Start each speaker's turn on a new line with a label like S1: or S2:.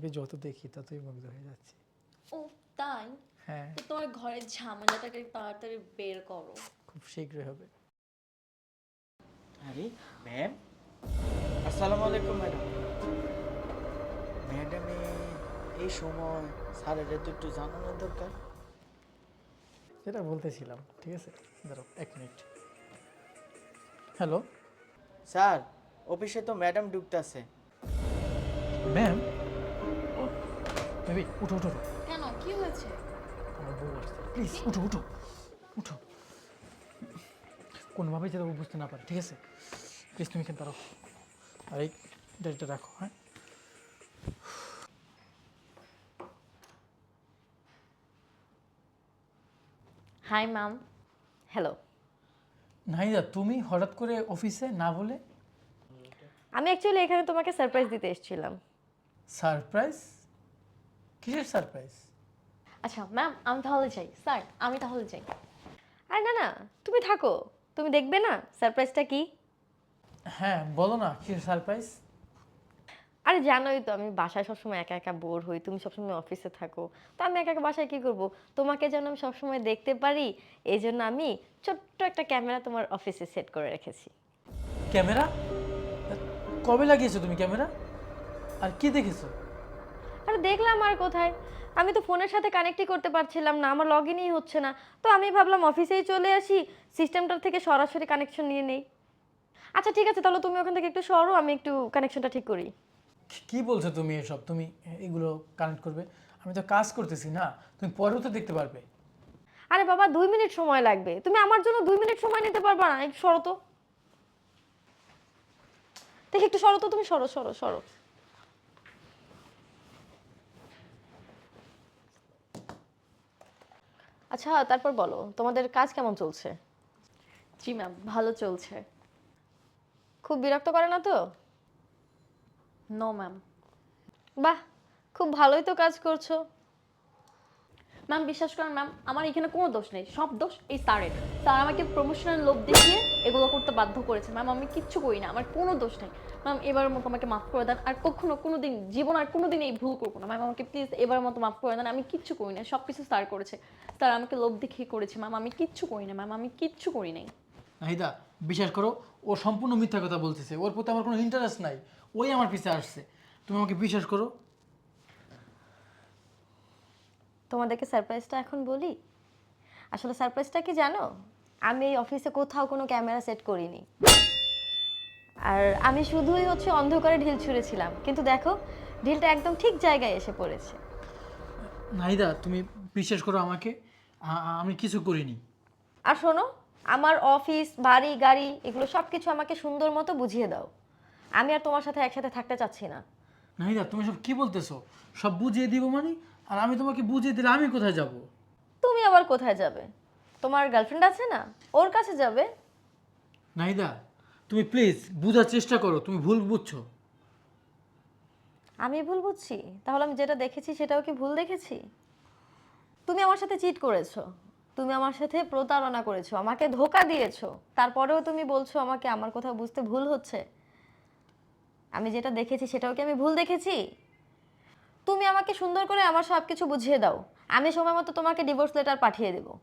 S1: তোমাকে যত দেখি ততই মুগ্ধ হয়ে যাচ্ছি।
S2: ও তাই?
S1: হ্যাঁ,
S2: তো তোমার ঘরের ঝামেলাটাকে তাড়াতাড়ি বের করো।
S1: খুব শীঘ্রই হবে।
S3: আরে ম্যাম, আসসালামু আলাইকুম ম্যাডাম। ম্যাডামে এই সময় স্যারের তো একটু জানানোর দরকার।
S1: যেটা বলতেছিলাম, ঠিক আছে, ধরো 1 মিনিট। হ্যালো
S3: স্যার, অফিসে তো ম্যাডাম ঢুকতেছে।
S1: ম্যাম। বেবি উঠো উঠো উঠো।
S2: কেন, কি হয়েছে?
S1: আমার বউ আসছে, প্লিজ উঠো উঠো উঠো। কোনোভাবেই যেন ও বুঝতে না পারে, ঠিক আছে? প্লিজ তুমি এখানে দাঁড়াও, আর এই ডায়েরিটা রাখো। হ্যাঁ,
S2: হাই ম্যাম।
S4: হ্যালো।
S1: নাহিদা তুমি হঠাৎ করে অফিসে না বলে?
S4: আমি অ্যাকচুয়ালি এখানে তোমাকে সারপ্রাইজ দিতে এসেছিলাম।
S1: সারপ্রাইজ? কিসের সারপ্রাইজ?
S2: আচ্ছা ম্যাম, আমি তাহলে যাই। স্যার, আমি তাহলে যাই।
S4: আরে না না, তুমি থাকো, তুমি দেখবে না সারপ্রাইজটা কি।
S1: হ্যাঁ বলো না, কিসের সারপ্রাইজ?
S4: আরে জানোই তো আমি বাসায় সবসময় একা একা বোর হই, তুমি সবসময় অফিসে থাকো, তো আমি একা একা বাসায় কি করব, তোমাকে যেন আমি সবসময় দেখতে পারি, এই জন্য আমি ছোট্ট একটা ক্যামেরা তোমার অফিসে সেট করে রেখেছি।
S1: ক্যামেরা? কবে লাগিয়েছো তুমি ক্যামেরা? আর কি দেখেছো?
S4: আরে দেখলাম আর কোথায়, আমি তো ফোনের সাথে কানেক্টই করতে পারছিলাম না, আমার লগ ইনই হচ্ছে না, তো আমি ভাবলাম অফিসেই চলে আসি, সিস্টেমটার থেকে সরাসরি কানেকশন নিয়ে নেই। আচ্ছা ঠিক আছে, তাহলে তুমি ওখান থেকে একটু সরো, আমি একটু কানেকশনটা ঠিক করি।
S1: কি বলছো তুমি এসব? তুমি এগুলো কানেক্ট করবে? আমি তো কাজ করতেছি না, তুমি পরেও তো দেখতে পারবে।
S4: আরে বাবা 2 মিনিট সময় লাগবে, তুমি আমার জন্য 2 মিনিট সময় নিতে পারবা না? একটু সরো তো, দেখি একটু সরো তো, তুমি সরো সরো সরো। আচ্ছা তারপর বলো, তোমাদের কাজ কেমন চলছে?
S2: জি ম্যাম, ভালো চলছে।
S4: খুব বিরক্ত করে না তো?
S2: No ma'am.
S4: বাহ, খুব ভালোই তো কাজ করছো।
S2: ম্যাম বিশ্বাস করেন ম্যাম, আমার এখানে কোনো দোষ নেই, সব দোষ এই স্যারের। স্যার আমাকে প্রমোশনাল লোভ দেখিয়ে এগুলো করতে বাধ্য করেছে। ম্যাম আমি কিচ্ছু করি না, আমার কোনো দোষ নেই। ম্যাম এবারের মতো আমাকে মাফ করে দেন, আর কখনো কোনো দিন জীবন আর কোনো দিন এই ভুল করবো না। ম্যাম আমাকে প্লিজ এবারের মতো মাফ করে দেন, আমি কিচ্ছু করি না, সব কিছু স্যার করেছে। স্যার আমাকে লোভ দেখিয়ে করেছে। ম্যাম আমি কিচ্ছু করি না, ম্যাম আমি কিচ্ছু করি নাই।
S1: নাহিদা বিশ্বাস করো, ও সম্পূর্ণ মিথ্যা কথা বলতেছে, ওর প্রতি আমার কোনো ইন্টারেস্ট নাই, ওই আমার পিছে আসছে। তুমি আমাকে বিশ্বাস করো।
S4: তোমাদেরকে সারপ্রাইজটা এখন বলি। আসলে সারপ্রাইজটা কি জানো, আমি এই অফিসে কোথাও কোনো ক্যামেরা সেট করিনি, আর আমি শুধুই অন্ধকারে ঢিল ছুঁড়েছিলাম, কিন্তু দেখো ঢিলটা একদম ঠিক জায়গায় এসে পড়েছে।
S1: নাহিদা তুমি বিশ্বাস করো আমাকে, আমি কিছু করিনি।
S4: আর শোনো, আমার অফিস বাড়ি গাড়ি এগুলো সব কিছু আমাকে সুন্দর মতো বুঝিয়ে দাও, আমি আর তোমার সাথে একসাথে থাকতে চাচ্ছি না।
S1: নাহিদা তুমি সব কি বলতেছো? সব বুঝিয়ে দিব মানে? আর আমি তোমাকে বুঝিয়ে দিলে আমি কোথায় যাব?
S4: তুমি আবার কোথায় যাবে? তোমার গার্লফ্রেন্ড আছে না, ওর কাছে যাবে।
S1: নাহিদা তুমি প্লিজ বোঝার চেষ্টা করো, তুমি ভুল বুঝছো।
S4: আমি ভুল বুঝছি? তাহলে আমি যেটা দেখেছি সেটাও কি ভুল দেখেছি? তুমি আমার সাথে চিট করেছো, তুমি আমার সাথে প্রতারণা করেছো, আমাকে ধোকা দিয়েছো, তারপরেও তুমি বলছো আমাকে আমার কথা বুঝতে ভুল হচ্ছে। আমি যেটা দেখেছি সেটাও কি আমি ভুল দেখেছি? তুমি আমাকে সুন্দর করে আমার সব কিছু বুঝিয়ে দাও, আমি সময় মতো তোমাকে ডিভোর্স লেটার পাঠিয়ে দেবো।